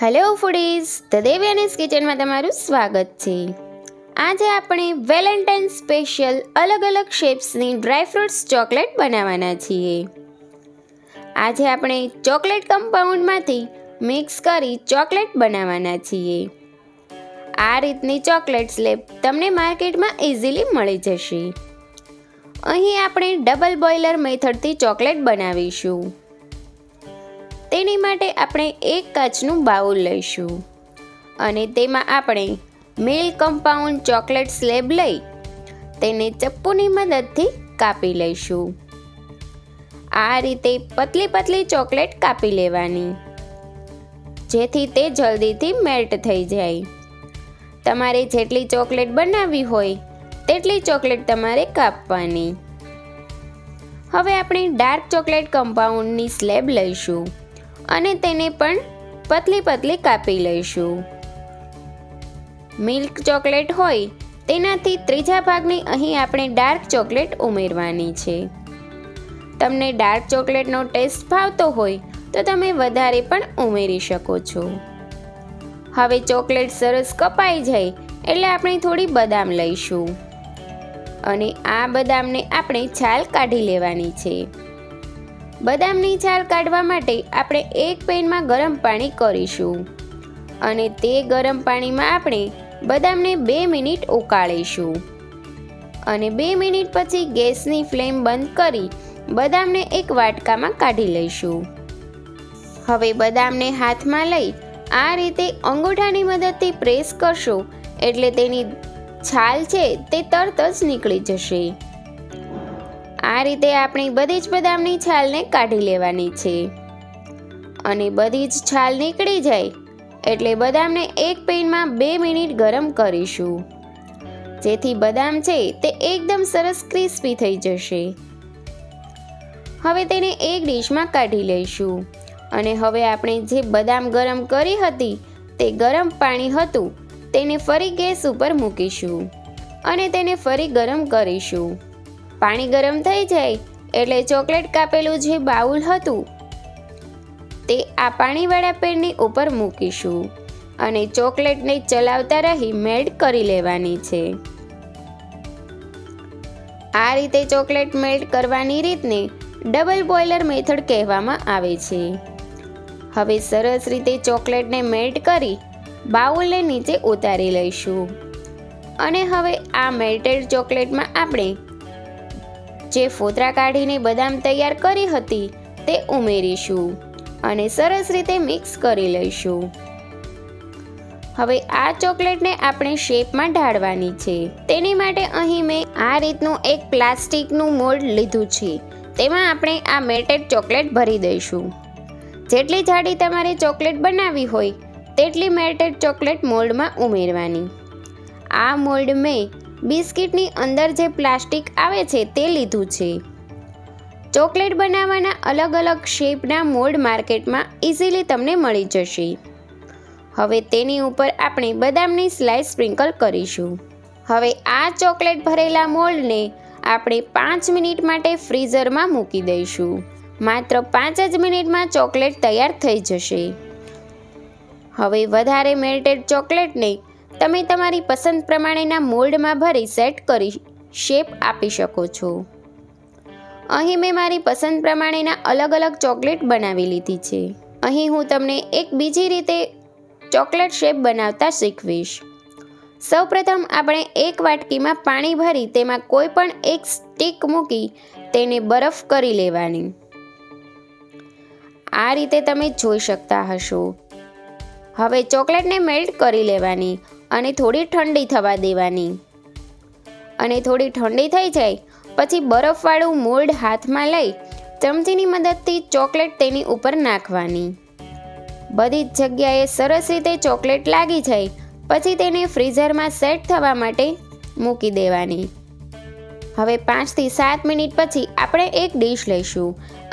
Hello foodies, the દેવ્યાનીઝ કિચનમાં તમારું સ્વાગત છે. આજે આપણે વેલેન્ટાઇન સ્પેશિયલ અલગ અલગ શેપ્સની ડ્રાયફ્રૂટ્સ ચોકલેટ બનાવવાના છીએ. આજે આપણે ચોકલેટ કમ્પાઉન્ડમાંથી મિક્સ કરી ચોકલેટ બનાવવાના છીએ. આ રીતની ચોકલેટ સ્લેબ તમને માર્કેટમાં ઇઝીલી મળી જશે. અહીં આપણે ડબલ બોઇલર મેથડથી ચોકલેટ બનાવીશું. તેની માટે આપણે એક કાચનું બાઉલ લઈશું અને તેમાં આપણે મિલ્ક કમ્પાઉન્ડ ચોકલેટ સ્લેબ લઈ તેને ચપ્પુની મદદથી કાપી લઈશું. આ રીતે પતલી પતલી ચોકલેટ કાપી લેવાની, જેથી તે જલ્દીથી મેલ્ટ થઈ જાય. તમારે જેટલી ચોકલેટ બનાવવી હોય તેટલી ચોકલેટ તમારે કાપવાની. હવે આપણે ડાર્ક ચોકલેટ કમ્પાઉન્ડની સ્લેબ લઈશું અને તેને પણ પતલી પતલી કાપી લઈશું. મિલ્ક ચોકલેટ હોય તેનાથી ત્રીજા ભાગની અહીં આપણે ડાર્ક ચોકલેટ ઉમેરવાની છે. તમને ડાર્ક ચોકલેટનો ટેસ્ટ ભાવતો હોય તો તમે વધારે પણ ઉમેરી શકો છો. હવે ચોકલેટ સરસ કપાઈ જાય એટલે આપણે થોડી બદામ લઈશું અને આ બદામને આપણે છાલ કાઢી લેવાની છે. બદામની છાલ કાઢવા માટે આપણે એક પેનમાં ગરમ પાણી કરીશું અને તે ગરમ પાણીમાં આપણે બદામને 2 મિનિટ ઉકાળીશું અને 2 મિનિટ પછી ગેસની ફ્લેમ બંધ કરી બદામને એક વાટકામાં કાઢી લઈશું. હવે બદામને હાથમાં લઈ આ રીતે અંગૂઠાની મદદથી પ્રેસ કરશો એટલે તેની છાલ છે તે તરત જ નીકળી જશે. આ રીતે આપણી બધી જ બદામની છાલને કાઢી લેવાની છે અને બધી જ છાલ નીકળી જાય એટલે બદામને એક પેનમાં 2 મિનિટ ગરમ કરીશું, જેથી બદામ છે તે એકદમ સરસ ક્રિસ્પી થઈ જશે. હવે તેને એક ડીશમાં કાઢી લઈશું અને હવે આપણે જે બદામ ગરમ કરી હતી તે ગરમ પાણી હતું તેને ફરી ગેસ ઉપર મૂકીશું અને તેને ફરી ગરમ કરીશું. પાણી ગરમ થઈ જાય એટલે ચોકલેટ કાપેલું જે બાઉલ હતું તે આ પાણીવાળા પેનની ઉપર મૂકીશું અને ચોકલેટને ચલાવતા રહી મેલ્ટ કરી લેવાની છે. આ રીતે ચોકલેટ મેલ્ટ કરવાની રીતને ડબલ બોઇલર મેથડ કહેવામાં આવે છે. હવે સરસ રીતે ચોકલેટને મેલ્ટ કરી બાઉલને નીચે ઉતારી લઈશું અને હવે આ મેલ્ટેડ ચોકલેટમાં આપણે જે ફોતરા કાઢીને બદામ તૈયાર કરી હતી તે ઉમેરીશું અને સરસ રીતે મિક્સ કરી લઈશું. હવે આ ચોકલેટને આપણે શેપમાં ઢાળવાની છે. તેની માટે અહીં મેં આ રીતનું એક પ્લાસ્ટિકનું મોલ્ડ લીધું છે. તેમાં આપણે આ મેલ્ટેડ ચોકલેટ ભરી દઈશું. જેટલી જાડી તમારે ચોકલેટ બનાવવી હોય તેટલી મેલ્ટેડ ચોકલેટ મોલ્ડમાં ઉમેરવાની. આ મોલ્ડ મેં બિસ્કિટની અંદર જે પ્લાસ્ટિક આવે છે તે લીધું છે. ચોકલેટ બનાવવાના અલગ અલગ શેપના મોલ્ડ માર્કેટમાં ઇઝીલી તમને મળી જશે. હવે તેની ઉપર આપણે બદામની સ્લાઇસ સ્પ્રિંકલ કરીશું. હવે આ ચોકલેટ ભરેલા મોલ્ડને આપણે 5 મિનિટ માટે ફ્રીઝરમાં મૂકી દઈશું. માત્ર 5 જ મિનિટમાં ચોકલેટ તૈયાર થઈ જશે. હવે વધારે મેલ્ટેડ ચોકલેટને તમે તમારી પસંદ પ્રમાણેના મોલ્ડમાં ભરી સેટ કરી શેપ આપી શકો છો. અહીં મેં મારી પસંદ પ્રમાણેના અલગ અલગ ચોકલેટ બનાવી લીધી છે. અહીં હું તમને એક બીજી રીતે ચોકલેટ શેપ બનાવતા શીખવીશ. સૌપ્રથમ આપણે એક વાટકીમાં પાણી ભરી તેમાં કોઈ પણ એક સ્ટીક મૂકી તેને બરફ કરી લેવાની. આ રીતે તમે જોઈ શકતા હશો. હવે ચોકલેટને મેલ્ટ કરી લેવાની અને થોડી ઠંડી થવા દેવાની અને થોડી ઠંડી થઈ જાય પછી બરફવાળું મોલ્ડ હાથમાં લઈ ચમચીની મદદથી ચોકલેટ તેની ઉપર નાખવાની. બધી જ જગ્યાએ સરસ રીતે ચોકલેટ લાગી જાય પછી તેને ફ્રીઝરમાં સેટ થવા માટે મૂકી દેવાની. હવે 5 થી 7 મિનિટ પછી આપણે એક ડીશ લઈશું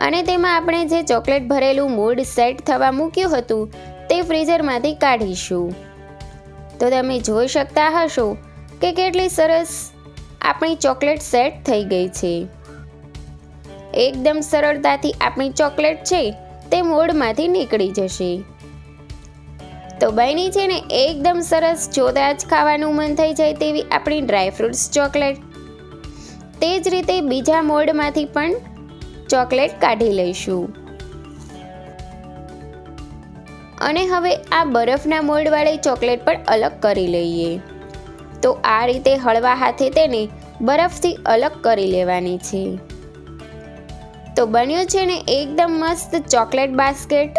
અને તેમાં આપણે જે ચોકલેટ ભરેલું મોલ્ડ સેટ થવા મૂક્યું હતું તે ફ્રીઝરમાંથી કાઢીશું. તો તમે જોઈ શકતા હશો કે કેટલી સરસ આપણી ચોકલેટ સેટ થઈ ગઈ છે. એકદમ સરળતાથી આપણી ચોકલેટ છે તે મોલ્ડમાંથી નીકળી જશે. તો બની છે ને એકદમ સરસ, જોતા જ ખાવાનું મન થઈ જાય તેવી આપણી ડ્રાયફ્રૂટ્સ ચોકલેટ. તે જ રીતે બીજા મોલ્ડમાંથી પણ ચોકલેટ કાઢી લઈશું. અને હવે આ બરફના મોલ્ડવાળી ચોકલેટ પણ અલગ કરી લઈએ. તો આ રીતે હળવા હાથે તેને બરફથી અલગ કરી લેવાની છે. તો બન્યું છે ને એકદમ મસ્ત ચોકલેટ બાસ્કેટ.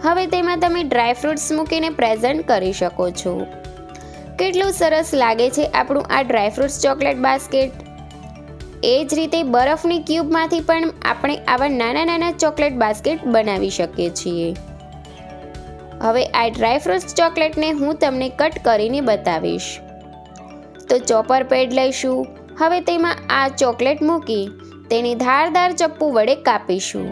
હવે તેમાં તમે ડ્રાયફ્રૂટ્સ મૂકીને પ્રેઝન્ટ કરી શકો છો. કેટલું સરસ લાગે છે આપણું આ ડ્રાયફ્રૂટ્સ ચોકલેટ બાસ્કેટ. એ જ રીતે બરફની ક્યુબમાંથી પણ આપણે આવા નાના નાના ચોકલેટ બાસ્કેટ બનાવી શકીએ છીએ. હવે આ ડ્રાયફ્રૂટ્સ ચોકલેટને હું તમને કટ કરીને બતાવીશ. તો ચોપર પેડ લઈશું. હવે તેમાં આ ચોકલેટ મૂકી તેની ધારદાર ચપ્પુ વડે કાપીશું.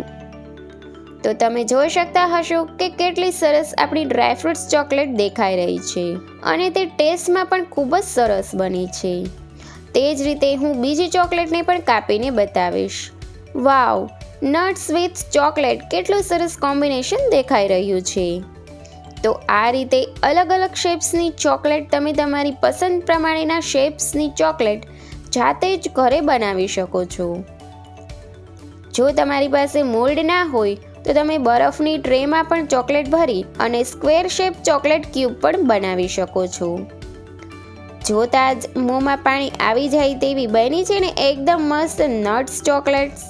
તો તમે જોઈ શકતા હશો કે કેટલી સરસ આપણી ડ્રાયફ્રૂટ્સ ચોકલેટ દેખાઈ રહી છે અને તે ટેસ્ટમાં પણ ખૂબ જ સરસ બની છે. તે જ રીતે હું બીજી ચોકલેટને પણ કાપીને બતાવીશ. વાવ, નટ્સ વિથ ચોકલેટ, કેટલું સરસ કોમ્બિનેશન દેખાઈ રહ્યું છે. તો આ રીતે અલગ અલગ શેપ્સની ચોકલેટ તમે તમારી પસંદ પ્રમાણેના શેપ્સની ચોકલેટ જાતે જ ઘરે બનાવી શકો છો. જો તમારી પાસે મોલ્ડ ના હોય તો તમે બરફની ટ્રેમાં પણ ચોકલેટ ભરી અને સ્ક્વેર શેપ ચોકલેટ ક્યુબ પણ બનાવી શકો છો. જોતા જ મોંમાં પાણી આવી જાય તેવી બની છે ને એકદમ મસ્ત નટ્સ ચોકલેટ્સ.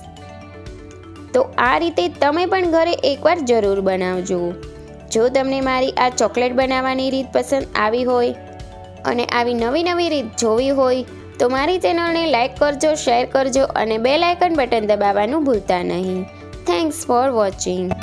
તો આ રીતે તમે પણ ઘરે એકવાર જરૂર બનાવજો. જો તમને મારી આ ચોકલેટ બનાવવાની રીત પસંદ આવી હોય અને આવી નવી નવી રીત જોવી હોય તો મારી ચેનલને લાઈક કરજો, શેર કરજો અને બેલ આઇકન બટન દબાવવાનું ભૂલતા નહીં. Thanks for watching.